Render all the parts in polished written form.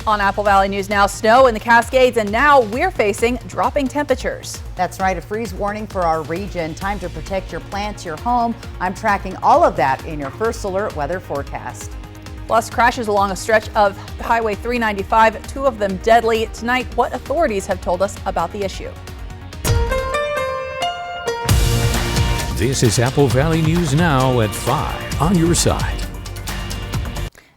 On Apple Valley News Now, snow in the Cascades, and now we're facing dropping temperatures. That's right, a freeze warning for our region. Time to protect your plants, your home. I'm tracking all of that in your First Alert weather forecast. Plus, crashes along a stretch of Highway 395, 2 of them deadly. Tonight, what authorities have told us about the issue. This is Apple Valley News Now at 5 on your side.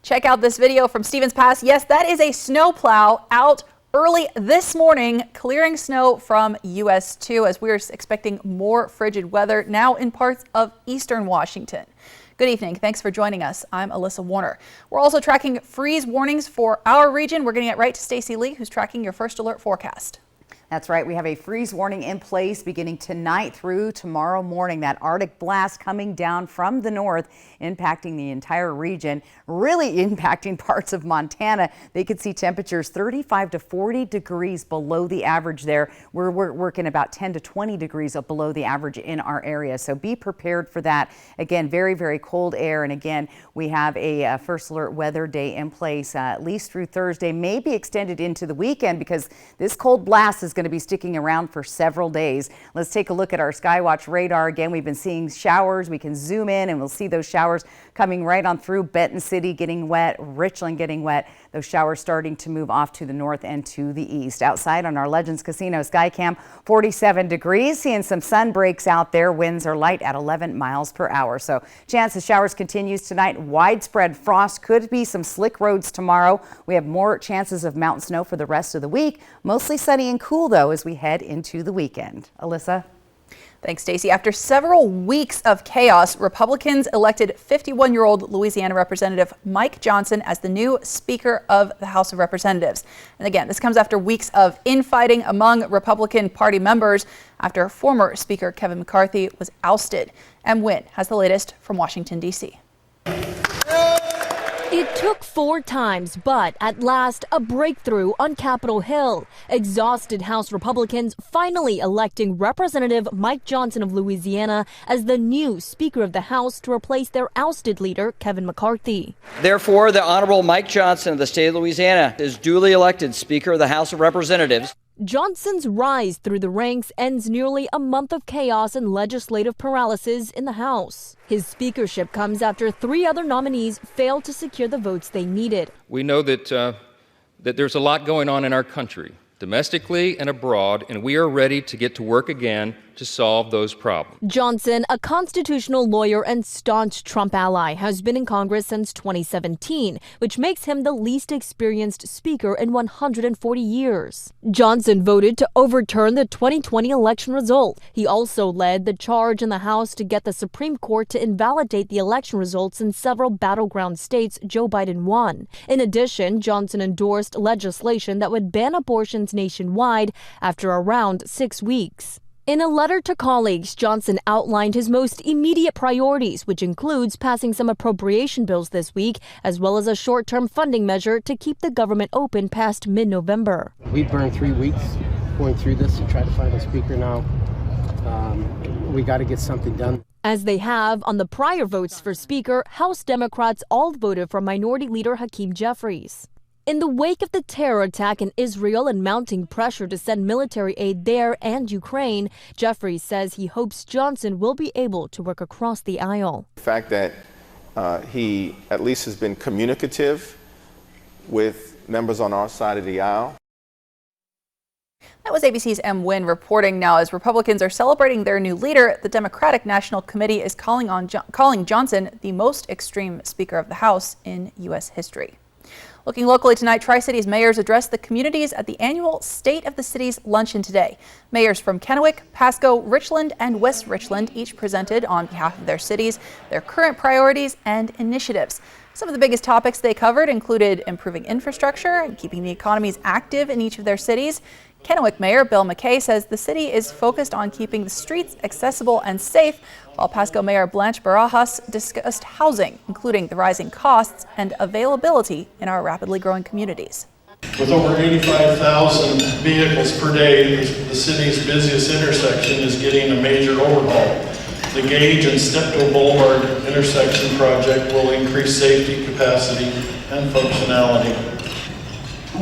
Check out this video from Stevens Pass. Yes, that is a snowplow out early this morning, clearing snow from US 2 as we're expecting more frigid weather now in parts of eastern Washington. Good evening. Thanks for joining us. I'm Alyssa Warner. We're also tracking freeze warnings for our region. We're getting it right to Stacy Lee, who's tracking your First Alert forecast. That's right. We have a freeze warning in place beginning tonight through tomorrow morning. That Arctic blast coming down from the north, impacting the entire region, really impacting parts of Montana. They could see temperatures 35 to 40 degrees below the average there. We're working about 10 to 20 degrees up below the average in our area. So be prepared for that. Again, very, very cold air. And again, we have a First Alert weather day in place at least through Thursday, maybe extended into the weekend because this cold blast is going to be sticking around for several days. Let's take a look at our Skywatch radar. Again, we've been seeing showers. We can zoom in and we'll see those showers coming right on through Benton City getting wet, Richland getting wet. Those showers starting to move off to the north and to the east. Outside on our Legends Casino Skycam, 47 degrees, seeing some sun breaks out there. Winds are light at 11 miles per hour. So chance of showers continues tonight. Widespread frost, could be some slick roads tomorrow. We have more chances of mountain snow for the rest of the week. Mostly sunny and cool though as we head into the weekend. Alyssa. Thanks, Stacey. After several weeks of chaos, Republicans elected 51-year-old Louisiana Representative Mike Johnson as the new Speaker of the House of Representatives. And again, this comes after weeks of infighting among Republican Party members after former Speaker Kevin McCarthy was ousted. M. Wynn has the latest from Washington, D.C. It took 4 times, but at last, a breakthrough on Capitol Hill. Exhausted House Republicans finally electing Representative Mike Johnson of Louisiana as the new Speaker of the House to replace their ousted leader, Kevin McCarthy. Therefore, the Honorable Mike Johnson of the state of Louisiana is duly elected Speaker of the House of Representatives. Johnson's rise through the ranks ends nearly a month of chaos and legislative paralysis in the House. His speakership comes after 3 other nominees failed to secure the votes they needed. We know that there's a lot going on in our country, domestically and abroad, and we are ready to get to work again to solve those problems. Johnson, a constitutional lawyer and staunch Trump ally, has been in Congress since 2017, which makes him the least experienced speaker in 140 years. Johnson voted to overturn the 2020 election result. He also led the charge in the House to get the Supreme Court to invalidate the election results in several battleground states Joe Biden won. In addition, Johnson endorsed legislation that would ban abortions nationwide after around 6 weeks. In a letter to colleagues, Johnson outlined his most immediate priorities, which includes passing some appropriation bills this week, as well as a short-term funding measure to keep the government open past mid-November. We burned 3 weeks going through this to try to find a speaker now. We got to get something done. As they have on the prior votes for Speaker, House Democrats all voted for Minority Leader Hakeem Jeffries. In the wake of the terror attack in Israel and mounting pressure to send military aid there and Ukraine, Jeffries says he hopes Johnson will be able to work across the aisle. The fact that he at least has been communicative with members on our side of the aisle. That was ABC's M. Wynn reporting. Now, as Republicans are celebrating their new leader, the Democratic National Committee is calling Johnson the most extreme Speaker of the House in U.S. history. Looking locally tonight, Tri-Cities mayors addressed the communities at the annual State of the Cities luncheon today. Mayors from Kennewick, Pasco, Richland, and West Richland each presented on behalf of their cities their current priorities and initiatives. Some of the biggest topics they covered included improving infrastructure and keeping the economies active in each of their cities. Kennewick Mayor Bill McKay says the city is focused on keeping the streets accessible and safe, while Pasco Mayor Blanche Barajas discussed housing, including the rising costs and availability in our rapidly growing communities. With over 85,000 vehicles per day, the city's busiest intersection is getting a major overhaul. The Gage and Steptoe Boulevard intersection project will increase safety, capacity, and functionality.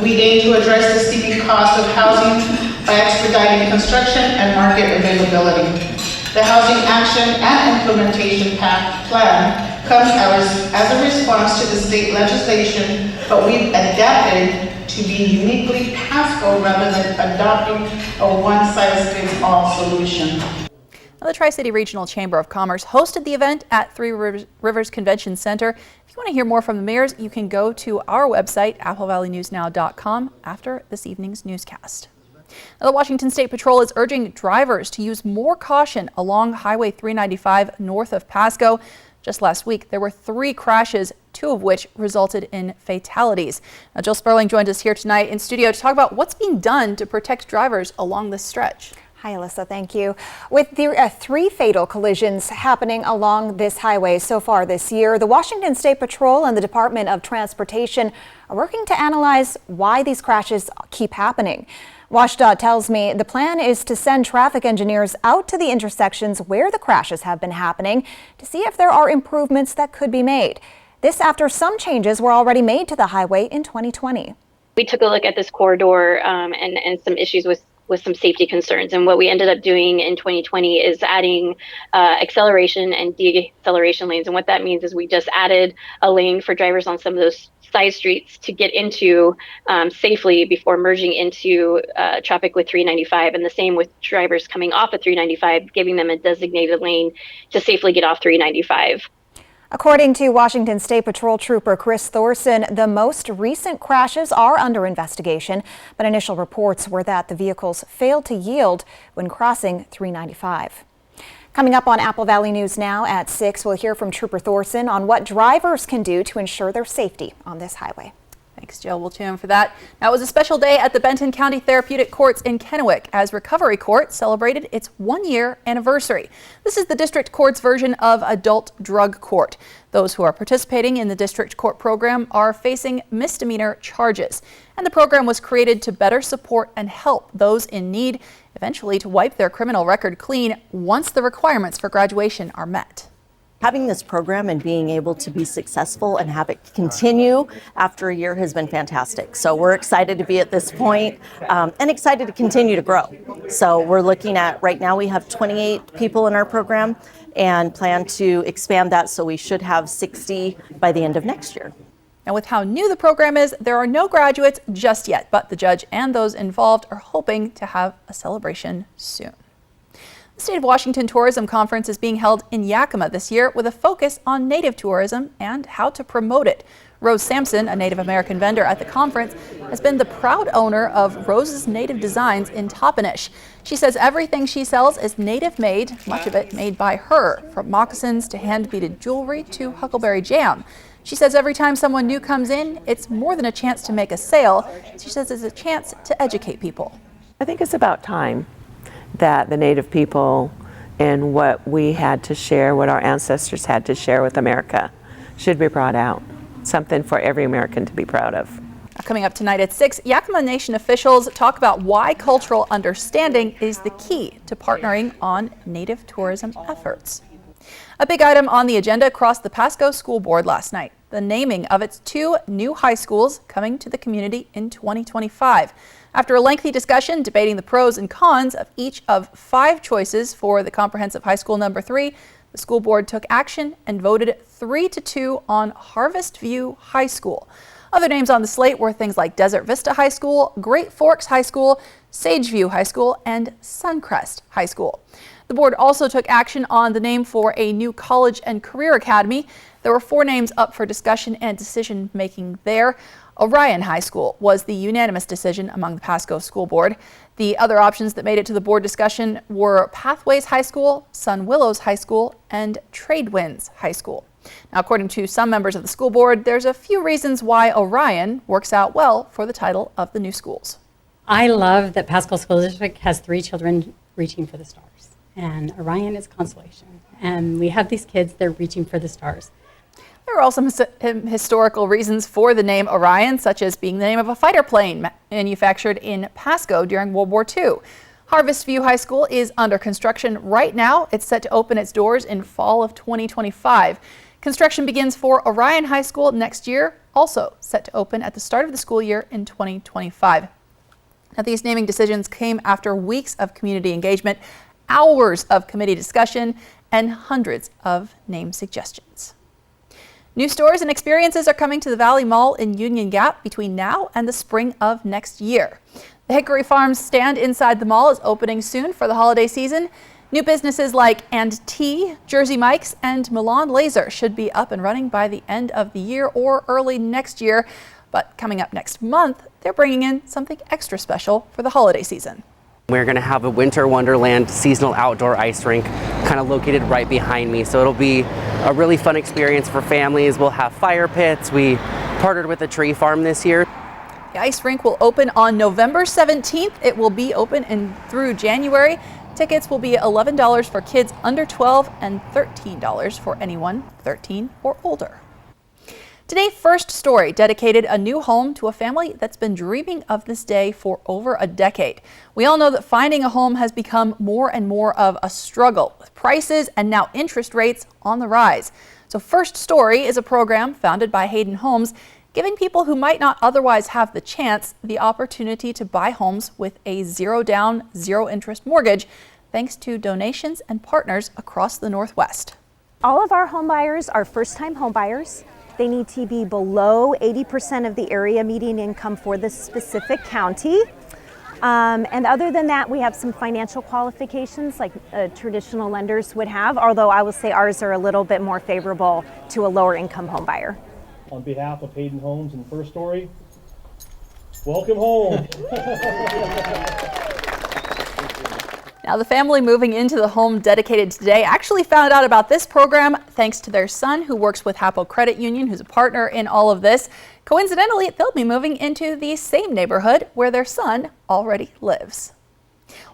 We aim to address the steeping cost of housing by expediting construction and market availability. The Housing Action and Implementation Plan comes as a response to the state legislation, but we've adapted to be uniquely Pasco rather than adopting a one-size-fits-all solution. Now, the Tri-City Regional Chamber of Commerce hosted the event at Three Rivers Convention Center. If you want to hear more from the mayors, you can go to our website, applevalleyNewsNow.com, after this evening's newscast. Now, the Washington State Patrol is urging drivers to use more caution along Highway 395 north of Pasco. Just last week, there were 3 crashes, 2 of which resulted in fatalities. Now, Jill Sperling joins us here tonight in studio to talk about what's being done to protect drivers along this stretch. Hi, Alyssa. Thank you. With the 3 fatal collisions happening along this highway so far this year, the Washington State Patrol and the Department of Transportation are working to analyze why these crashes keep happening. WashDOT tells me the plan is to send traffic engineers out to the intersections where the crashes have been happening to see if there are improvements that could be made. This after some changes were already made to the highway in 2020. We took a look at this corridor and some issues with some safety concerns. And what we ended up doing in 2020 is adding acceleration and deceleration lanes. And what that means is we just added a lane for drivers on some of those side streets to get into safely before merging into traffic with 395. And the same with drivers coming off of 395, giving them a designated lane to safely get off 395. According to Washington State Patrol Trooper Chris Thorson, the most recent crashes are under investigation, but initial reports were that the vehicles failed to yield when crossing 395. Coming up on Apple Valley News Now at 6, we'll hear from Trooper Thorson on what drivers can do to ensure their safety on this highway. Thanks, Jill. We'll tune in for that. Now, it was a special day at the Benton County Therapeutic Courts in Kennewick as Recovery Court celebrated its 1-year anniversary. This is the district court's version of adult drug court. Those who are participating in the district court program are facing misdemeanor charges. And the program was created to better support and help those in need, eventually to wipe their criminal record clean once the requirements for graduation are met. Having this program and being able to be successful and have it continue after a year has been fantastic. So we're excited to be at this point and excited to continue to grow. So we're looking at, right now we have 28 people in our program and plan to expand that, so we should have 60 by the end of next year. And with how new the program is, there are no graduates just yet, but the judge and those involved are hoping to have a celebration soon. The State of Washington Tourism Conference is being held in Yakima this year with a focus on Native tourism and how to promote it. Rose Sampson, a Native American vendor at the conference, has been the proud owner of Rose's Native Designs in Toppenish. She says everything she sells is native made, much of it made by her, from moccasins to hand-beaded jewelry to huckleberry jam. She says every time someone new comes in, it's more than a chance to make a sale. She says it's a chance to educate people. I think it's about time that the Native people and what we had to share, what our ancestors had to share with America, should be brought out. Something for every American to be proud of. Coming up tonight at 6, Yakima Nation officials talk about why cultural understanding is the key to partnering on Native tourism efforts. A big item on the agenda across the Pasco School Board last night, the naming of its 2 new high schools coming to the community in 2025. After a lengthy discussion debating the pros and cons of each of 5 choices for the comprehensive high school number 3, the school board took action and voted 3-2 on Harvest View High School. Other names on the slate were things like Desert Vista High School, Great Forks High School, Sageview High School, and Suncrest High School. The board also took action on the name for a new college and career academy. There were 4 names up for discussion and decision making there. Orion High School was the unanimous decision among the Pasco School Board. The other options that made it to the board discussion were Pathways High School, Sun Willows High School, and Tradewinds High School. Now, according to some members of the school board, there's a few reasons why Orion works out well for the title of the new schools. I love that Pasco School District has 3 children reaching for the stars, and Orion is consolation. And we have these kids, they're reaching for the stars. There are also some historical reasons for the name Orion, such as being the name of a fighter plane manufactured in Pasco during World War II. Harvest View High School is under construction right now. It's set to open its doors in fall of 2025. Construction begins for Orion High School next year, also set to open at the start of the school year in 2025. Now, these naming decisions came after weeks of community engagement, hours of committee discussion, and hundreds of name suggestions. New stores and experiences are coming to the Valley Mall in Union Gap between now and the spring of next year. The Hickory Farms stand inside the mall is opening soon for the holiday season. New businesses like And Tea, Jersey Mike's, and Milan Laser should be up and running by the end of the year or early next year. But coming up next month, they're bringing in something extra special for the holiday season. We're going to have a Winter Wonderland seasonal outdoor ice rink kind of located right behind me. So it'll be a really fun experience for families. We'll have fire pits. We partnered with a tree farm this year. The ice rink will open on November 17th. It will be open through January. Tickets will be $11 for kids under 12 and $13 for anyone 13 or older. Today, First Story dedicated a new home to a family that's been dreaming of this day for over a decade. We all know that finding a home has become more and more of a struggle, with prices and now interest rates on the rise. So First Story is a program founded by Hayden Homes, giving people who might not otherwise have the chance the opportunity to buy homes with a zero down, zero interest mortgage, thanks to donations and partners across the Northwest. All of our home buyers are first-time home buyers. They need to be below 80% of the area median income for this specific county. And other than that, we have some financial qualifications like traditional lenders would have, although I will say ours are a little bit more favorable to a lower income home buyer. On behalf of Hayden Homes and First Story, welcome home. Now, the family moving into the home dedicated today actually found out about this program thanks to their son, who works with Hapo Credit Union, who's a partner in all of this. Coincidentally, they'll be moving into the same neighborhood where their son already lives.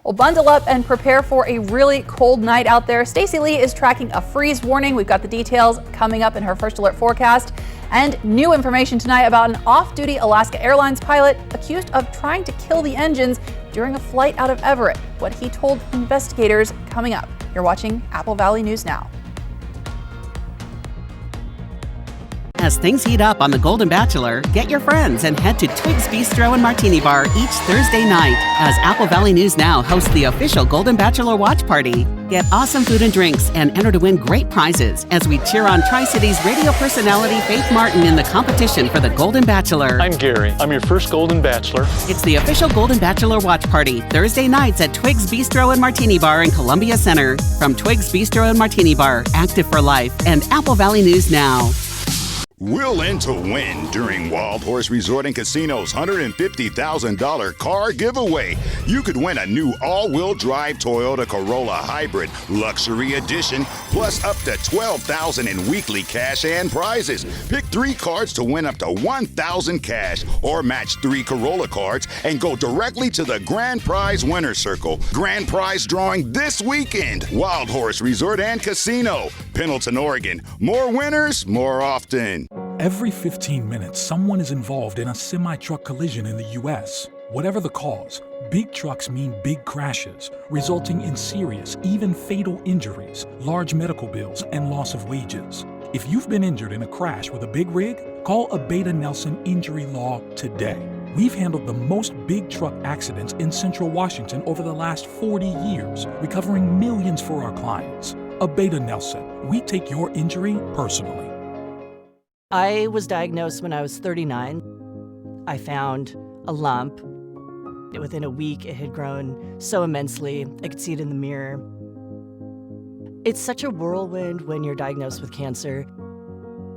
Well, bundle up and prepare for a really cold night out there. Stacey Lee is tracking a freeze warning. We've got the details coming up in her first alert forecast. And new information tonight about an off-duty Alaska Airlines pilot accused of trying to kill the engines during a flight out of Everett. What he told investigators coming up. You're watching Apple Valley News Now. As things heat up on The Golden Bachelor, get your friends and head to Twig's Bistro and Martini Bar each Thursday night as Apple Valley News Now hosts the official Golden Bachelor watch party. Get awesome food and drinks and enter to win great prizes as we cheer on Tri-City's radio personality Faith Martin in the competition for the Golden Bachelor. I'm Gary. I'm your first Golden Bachelor. It's the official Golden Bachelor watch party Thursday nights at Twig's Bistro and Martini Bar in Columbia Center. From Twig's Bistro and Martini Bar, Active for Life, and Apple Valley News Now. Will in to win during Wild Horse Resort and Casino's $150,000 car giveaway. You could win a new all-wheel drive Toyota Corolla Hybrid Luxury Edition, plus up to $12,000 in weekly cash and prizes. Pick 3 cards to win up to $1,000 cash, or match 3 Corolla cards and go directly to the Grand Prize Winner Circle. Grand Prize drawing this weekend. Wild Horse Resort and Casino, Pendleton, Oregon. More winners, more often. Every 15 minutes, someone is involved in a semi-truck collision in the U.S. Whatever the cause, big trucks mean big crashes, resulting in serious, even fatal injuries, large medical bills, and loss of wages. If you've been injured in a crash with a big rig, call Abeda Nelson Injury Law today. We've handled the most big truck accidents in Central Washington over the last 40 years, recovering millions for our clients. Abeda Nelson, we take your injury personally. I was diagnosed when I was 39. I found a lump. Within a week, it had grown so immensely, I could see it in the mirror. It's such a whirlwind when you're diagnosed with cancer.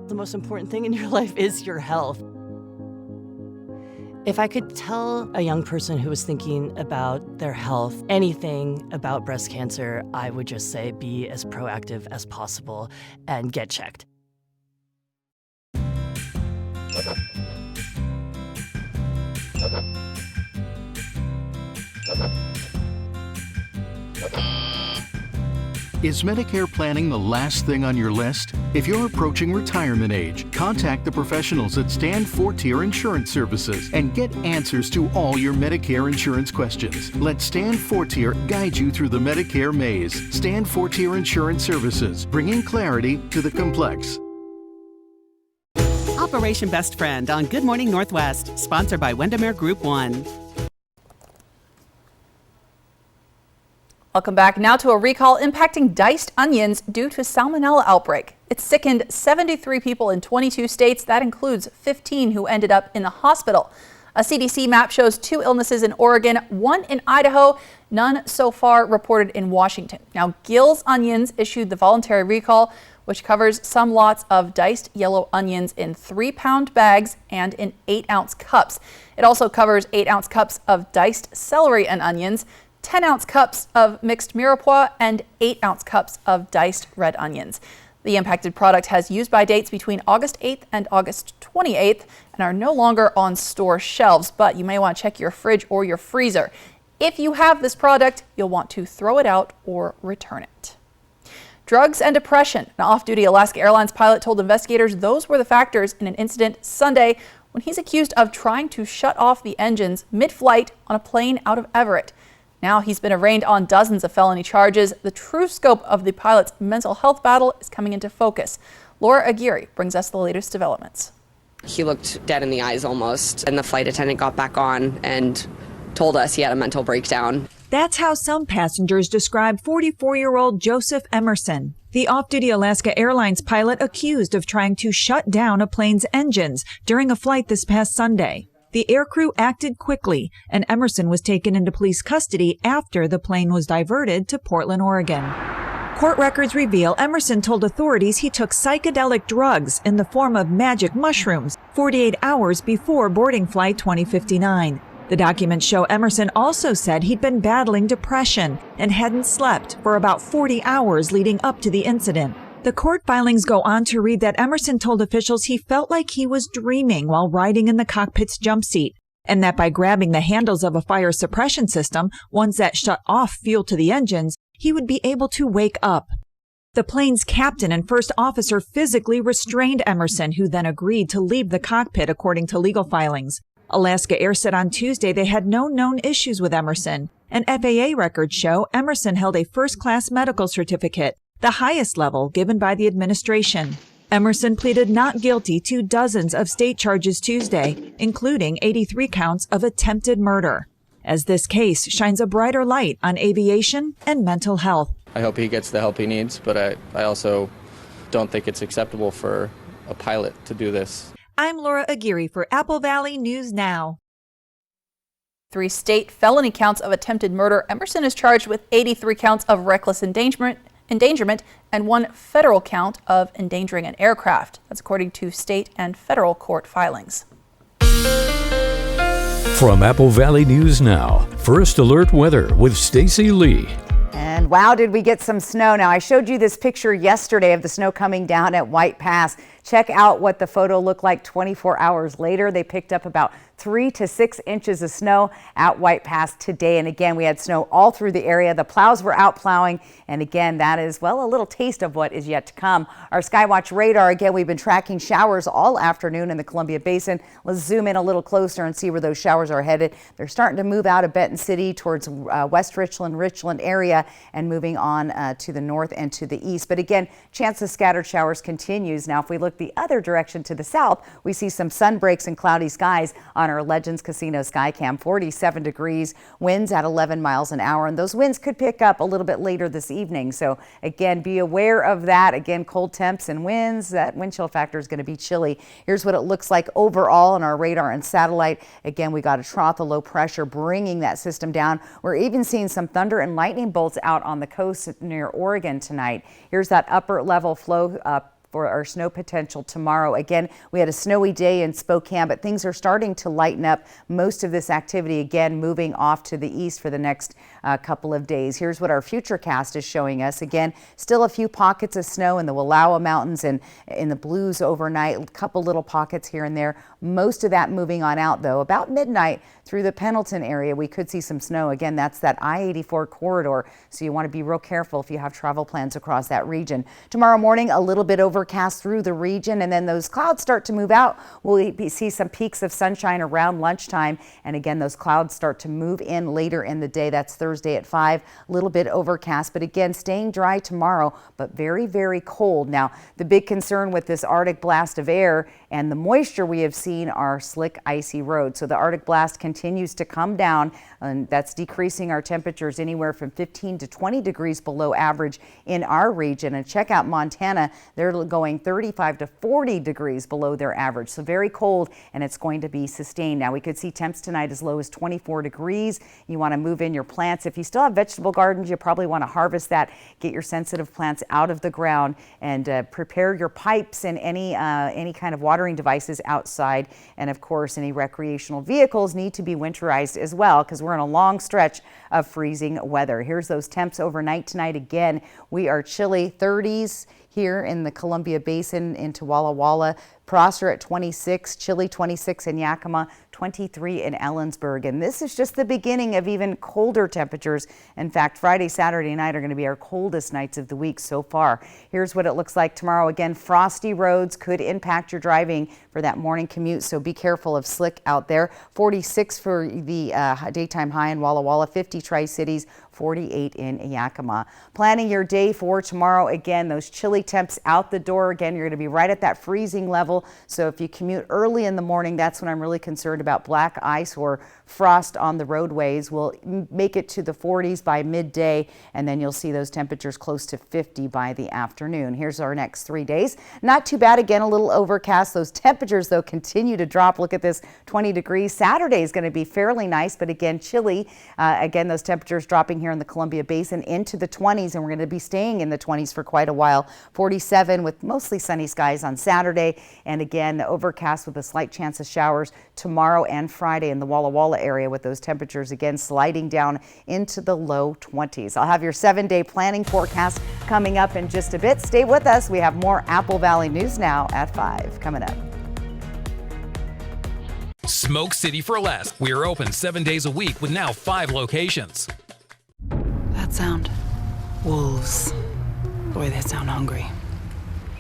The most important thing in your life is your health. If I could tell a young person who was thinking about their health anything about breast cancer, I would just say be as proactive as possible and get checked. Is Medicare planning the last thing on your list? If you're approaching retirement age, contact the professionals at Stand Fortier Insurance Services and get answers to all your Medicare insurance questions. Let Stand Fortier guide you through the Medicare maze. Stand Fortier Insurance Services, bringing clarity to the complex. Operation Best Friend on Good Morning Northwest, sponsored by Windermere Group 1. Welcome back now to a recall impacting diced onions due to salmonella outbreak. It sickened 73 people in 22 states. That includes 15 who ended up in the hospital. A CDC map shows 2 illnesses in Oregon, 1 in Idaho, none so far reported in Washington. Now, Gill's Onions issued the voluntary recall, which covers some lots of diced yellow onions in 3-pound bags and in 8-ounce cups. It also covers 8-ounce cups of diced celery and onions, 10-ounce cups of mixed mirepoix, and 8-ounce cups of diced red onions. The impacted product has use-by dates between August 8th and August 28th and are no longer on store shelves, but you may want to check your fridge or your freezer. If you have this product, you'll want to throw it out or return it. Drugs and depression. An off-duty Alaska Airlines pilot told investigators those were the factors in an incident Sunday when he's accused of trying to shut off the engines mid-flight on a plane out of Everett. Now he's been arraigned on dozens of felony charges. The true scope of the pilot's mental health battle is coming into focus. Laura Aguirre brings us the latest developments. He looked dead in the eyes almost, and the flight attendant got back on and told us he had a mental breakdown. That's how some passengers describe 44-year-old Joseph Emerson, the off-duty Alaska Airlines pilot accused of trying to shut down a plane's engines during a flight this past Sunday. The aircrew acted quickly, and Emerson was taken into police custody after the plane was diverted to Portland, Oregon. Court records reveal Emerson told authorities he took psychedelic drugs in the form of magic mushrooms 48 hours before boarding flight 2059. The documents show Emerson also said he'd been battling depression and hadn't slept for about 40 hours leading up to the incident. The court filings go on to read that Emerson told officials he felt like he was dreaming while riding in the cockpit's jump seat, and that by grabbing the handles of a fire suppression system, ones that shut off fuel to the engines, he would be able to wake up. The plane's captain and first officer physically restrained Emerson, who then agreed to leave the cockpit, according to legal filings. Alaska Air said on Tuesday they had no known issues with Emerson, and FAA records show Emerson held a first-class medical certificate, the highest level given by the administration. Emerson pleaded not guilty to dozens of state charges Tuesday, including 83 counts of attempted murder, as this case shines a brighter light on aviation and mental health. I hope he gets the help he needs, but I also don't think it's acceptable for a pilot to do this. I'm Laura Aguirre for Apple Valley News Now. 3 state felony counts of attempted murder. Emerson is charged with 83 counts of reckless endangerment and 1 federal count of endangering an aircraft. That's according to state and federal court filings. From Apple Valley News Now, First Alert Weather with Stacy Lee. And wow, did we get some snow. Now, I showed you this picture yesterday of the snow coming down at White Pass. Check out what the photo looked like 24 hours later. They picked up about 3 to 6 inches of snow at White Pass today. And again, we had snow all through the area. The plows were out plowing. And again, that is, well, a little taste of what is yet to come. Our Skywatch radar, again, we've been tracking showers all afternoon in the Columbia Basin. Let's zoom in a little closer and see where those showers are headed. They're starting to move out of Benton City towards West Richland area and moving on to the north and to the east. But again, chance of scattered showers continues. Now, if we look the other direction to the south, we see some sun breaks and cloudy skies on our Legends Casino Skycam. 47 degrees, winds at 11 miles an hour, and those winds could pick up a little bit later this evening. So again, be aware of that. Again, cold temps and winds, that wind chill factor is going to be chilly. Here's what it looks like overall on our radar and satellite. Again, we got a trough of low pressure bringing that system down. We're even seeing some thunder and lightning bolts out on the coast near Oregon tonight. Here's that upper level flow for our snow potential tomorrow. Again, we had a snowy day in Spokane, but things are starting to lighten up. Most of this activity, again, moving off to the east for the next couple of days. Here's what our Futurecast is showing us. Again, still a few pockets of snow in the Wallowa Mountains and in the Blues overnight, a couple little pockets here and there. Most of that moving on out, though. About midnight through the Pendleton area, we could see some snow. Again, that's that I-84 corridor, so you want to be real careful if you have travel plans across that region. Tomorrow morning, a little bit over overcast through the region, and then those clouds start to move out. We'll see some peaks of sunshine around lunchtime, and again, those clouds start to move in later in the day. That's Thursday at 5. A little bit overcast, but again, staying dry tomorrow, but very, very cold. Now, the big concern with this Arctic blast of air and the moisture we have seen are slick, icy roads. So the Arctic blast continues to come down, and that's decreasing our temperatures anywhere from 15 to 20 degrees below average in our region. And check out Montana. They're going 35 to 40 degrees below their average. So very cold, and it's going to be sustained. Now, we could see temps tonight as low as 24 degrees. You want to move in your plants. If you still have vegetable gardens, you probably want to harvest that. Get your sensitive plants out of the ground and prepare your pipes and any kind of watering devices outside. And of course, any recreational vehicles need to be winterized as well, because we're in a long stretch of freezing weather. Here's those temps overnight tonight. Again, we are chilly, 30s here in the Columbia Basin into Walla Walla. Prosser at 26, chilly 26 in Yakima, 23 in Ellensburg. And this is just the beginning of even colder temperatures. In fact, Friday, Saturday night are going to be our coldest nights of the week so far. Here's what it looks like tomorrow. Again, frosty roads could impact your driving for that morning commute, so be careful of slick out there. 46 for the daytime high in Walla Walla, 50 Tri-Cities, 48 in Yakima. Planning your day for tomorrow. Again, those chilly temps out the door. Again, you're going to be right at that freezing level. So if you commute early in the morning, that's when I'm really concerned about black ice or frost on the roadways. We'll make it to the 40s by midday, and then you'll see those temperatures close to 50 by the afternoon. Here's our next 3 days. Not too bad. Again, a little overcast. Those temperatures, though, continue to drop. Look at this, 20 degrees. Saturday is going to be fairly nice, but again, chilly. Again, those temperatures dropping here in the Columbia Basin into the 20s, and we're going to be staying in the 20s for quite a while. 47 with mostly sunny skies on Saturday, and again, overcast with a slight chance of showers tomorrow and Friday in the Walla Walla area, with those temperatures again sliding down into the low 20s. I'll have your 7-day planning forecast coming up in just a bit. Stay with us. We have more Apple Valley News Now at 5 coming up. Smoke City for Less. We are open 7 days a week with now 5 locations. That sound. Wolves. Boy, they sound hungry.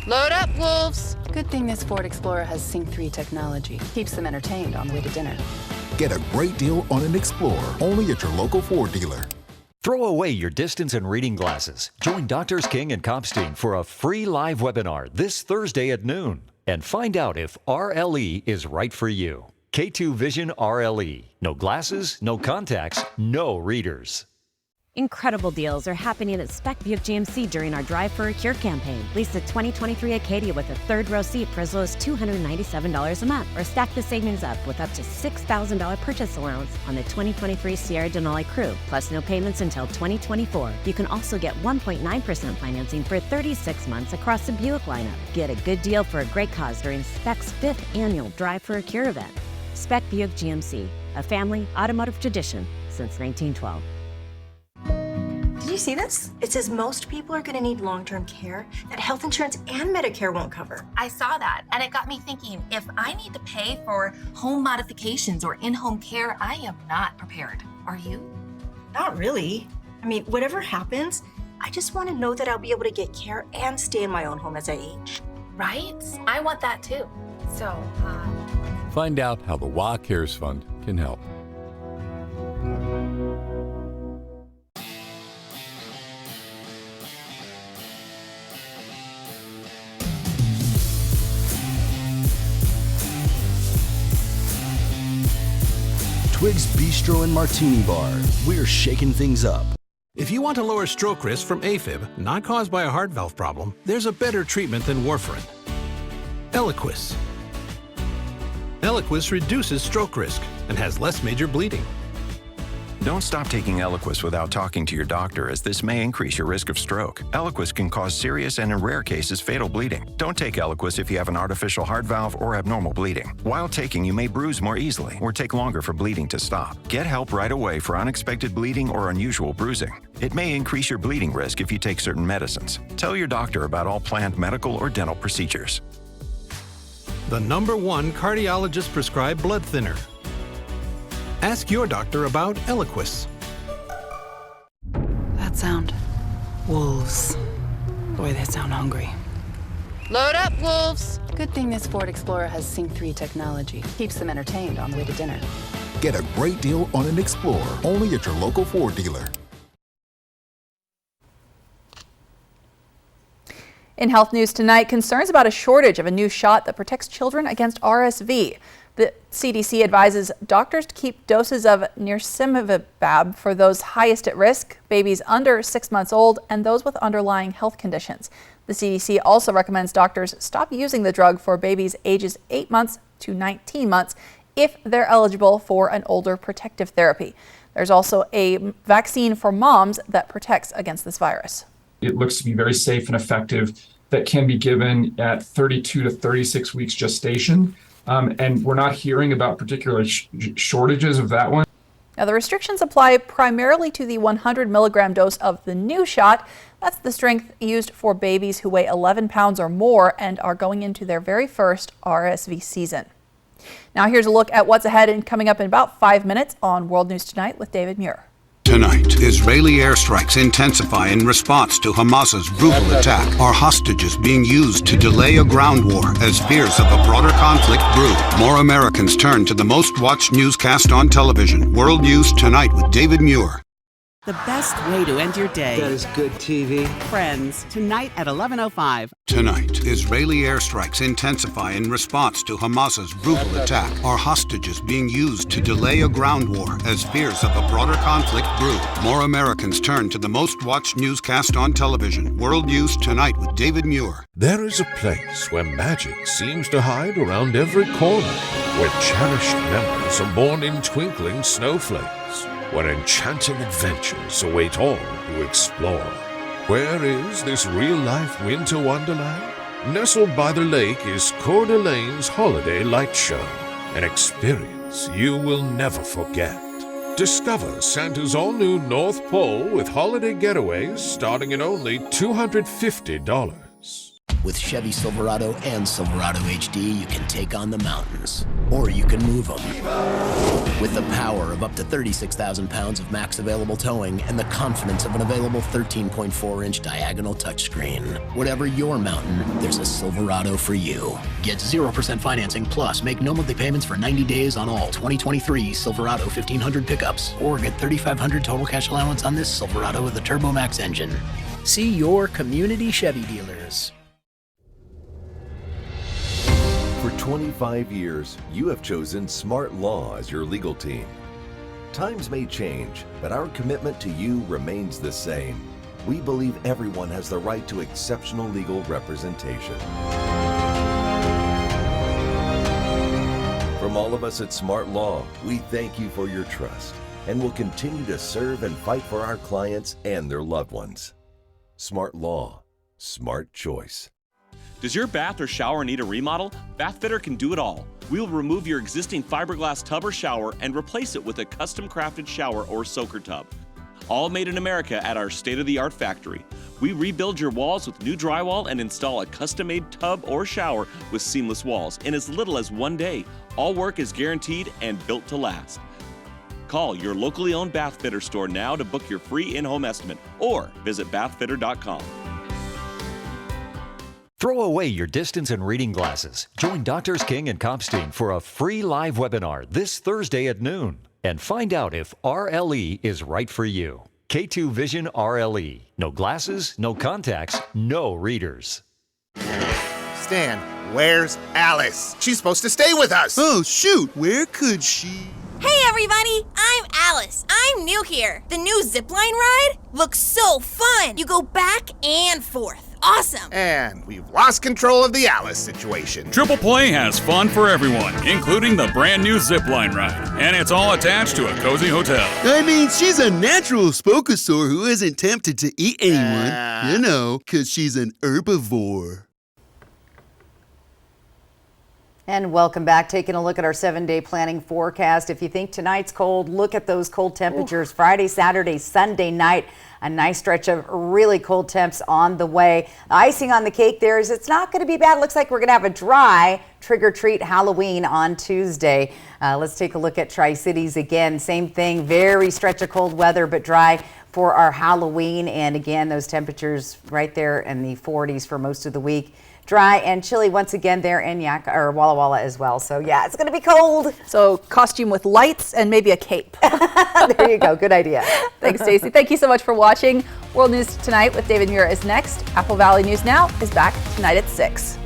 Load up, wolves! Good thing this Ford Explorer has Sync 3 technology. Keeps them entertained on the way to dinner. Get a great deal on an Explorer, only at your local Ford dealer. Throw away your distance and reading glasses. Join Doctors King and Kopstein for a free live webinar this Thursday at noon. And find out if RLE is right for you. K2 Vision RLE. No glasses, no contacts, no readers. Incredible deals are happening at Spec Buick GMC during our Drive for a Cure campaign. Lease the 2023 Acadia with a third-row seat for as low as $297 a month, or stack the savings up with up to $6,000 purchase allowance on the 2023 Sierra Denali Crew, plus no payments until 2024. You can also get 1.9% financing for 36 months across the Buick lineup. Get a good deal for a great cause during Spec's 5th annual Drive for a Cure event. Spec Buick GMC, a family automotive tradition since 1912. Did you see this? It says most people are going to need long-term care that health insurance and Medicare won't cover. I saw that, and it got me thinking, if I need to pay for home modifications or in-home care, I am not prepared. Are you? Not really. I mean, whatever happens, I just want to know that I'll be able to get care and stay in my own home as I age. Right? I want that too. So, Find out how the WA Cares Fund can help. Twig's Bistro and Martini Bar. We're shaking things up. If you want to lower stroke risk from AFib, not caused by a heart valve problem, there's a better treatment than warfarin. Eliquis. Eliquis reduces stroke risk and has less major bleeding. Don't stop taking Eliquis without talking to your doctor, as this may increase your risk of stroke. Eliquis can cause serious and, in rare cases, fatal bleeding. Don't take Eliquis if you have an artificial heart valve or abnormal bleeding. While taking, you may bruise more easily or take longer for bleeding to stop. Get help right away for unexpected bleeding or unusual bruising. It may increase your bleeding risk if you take certain medicines. Tell your doctor about all planned medical or dental procedures. The #1 cardiologist prescribed blood thinner. Ask your doctor about Eliquis. That sound. Wolves. Boy, they sound hungry. Load up, wolves. Good thing this Ford Explorer has Sync 3 technology. Keeps them entertained on the way to dinner. Get a great deal on an Explorer, only at your local Ford dealer. In health news tonight, concerns about a shortage of a new shot that protects children against RSV. The CDC advises doctors to keep doses of nirsevimab for those highest at risk, babies under 6 months old, and those with underlying health conditions. The CDC also recommends doctors stop using the drug for babies ages 8 months to 19 months if they're eligible for an older protective therapy. There's also a vaccine for moms that protects against this virus. It looks to be very safe and effective, that can be given at 32 to 36 weeks gestation. And we're not hearing about particular shortages of that one. Now, the restrictions apply primarily to the 100 milligram dose of the new shot. That's the strength used for babies who weigh 11 pounds or more and are going into their very first RSV season. Now, here's a look at what's ahead and coming up in about 5 minutes on World News Tonight with David Muir. Tonight, Israeli airstrikes intensify in response to Hamas's brutal attack. Are hostages being used to delay a ground war as fears of a broader conflict brew? More Americans turn to the most watched newscast on television. World News Tonight with David Muir. The best way to end your day. That is good TV. Friends, tonight at 11:05. Tonight, Israeli airstrikes intensify in response to Hamas's brutal attack. Are hostages being used to delay a ground war as fears of a broader conflict brew? More Americans turn to the most watched newscast on television. World News Tonight with David Muir. There is a place where magic seems to hide around every corner, where cherished memories are born in twinkling snowflakes, where enchanting adventures await all who explore. Where is this real-life winter wonderland? Nestled by the lake is Coeur d'Alene's Holiday Light Show, an experience you will never forget. Discover Santa's all-new North Pole with holiday getaways starting at only $250. With Chevy Silverado and Silverado HD, you can take on the mountains, or you can move them. With the power of up to 36,000 pounds of max available towing and the confidence of an available 13.4-inch diagonal touchscreen. Whatever your mountain, there's a Silverado for you. Get 0% financing plus make no monthly payments for 90 days on all 2023 Silverado 1500 pickups, or get $3,500 total cash allowance on this Silverado with a Turbo Max engine. See your community Chevy dealers. For 25 years, you have chosen Smart Law as your legal team. Times may change, but our commitment to you remains the same. We believe everyone has the right to exceptional legal representation. From all of us at Smart Law, we thank you for your trust and will continue to serve and fight for our clients and their loved ones. Smart Law, smart choice. Does your bath or shower need a remodel? Bathfitter can do it all. We'll remove your existing fiberglass tub or shower and replace it with a custom crafted shower or soaker tub. All made in America at our state-of-the-art factory. We rebuild your walls with new drywall and install a custom-made tub or shower with seamless walls in as little as 1 day. All work is guaranteed and built to last. Call your locally owned Bathfitter store now to book your free in-home estimate or visit bathfitter.com. Throw away your distance and reading glasses. Join Doctors King and Kopstein for a free live webinar this Thursday at noon and find out if RLE is right for you. K2 Vision RLE. No glasses, no contacts, no readers. Stan, where's Alice? She's supposed to stay with us. Oh, shoot. Where could she? Hey, everybody. I'm Alice. I'm new here. The new zipline ride looks so fun. You go back and forth. Awesome. And we've lost control of the Alice situation. Triple Play has fun for everyone, including the brand new zipline ride. And it's all attached to a cozy hotel. I mean, she's a natural spokosaur who isn't tempted to eat anyone. You know, because she's an herbivore. And welcome back. Taking a look at our 7-day planning forecast. If you think tonight's cold, look at those cold temperatures. Friday, Saturday, Sunday night. A nice stretch of really cold temps on the way. The icing on the cake there is it's not going to be bad. Looks like we're going to have a dry trick-or-treat Halloween on Tuesday. Let's take a look at Tri-Cities again. Same thing, very stretch of cold weather, but dry for our Halloween. And again, those temperatures right there in the 40s for most of the week. dry and chilly once again there in Walla Walla as well. So yeah, it's going to be cold. So costume with lights and maybe a cape. There you go. Good idea. Thanks, Stacey. Thank you so much for watching. World News Tonight with David Muir is next. Apple Valley News Now is back tonight at 6.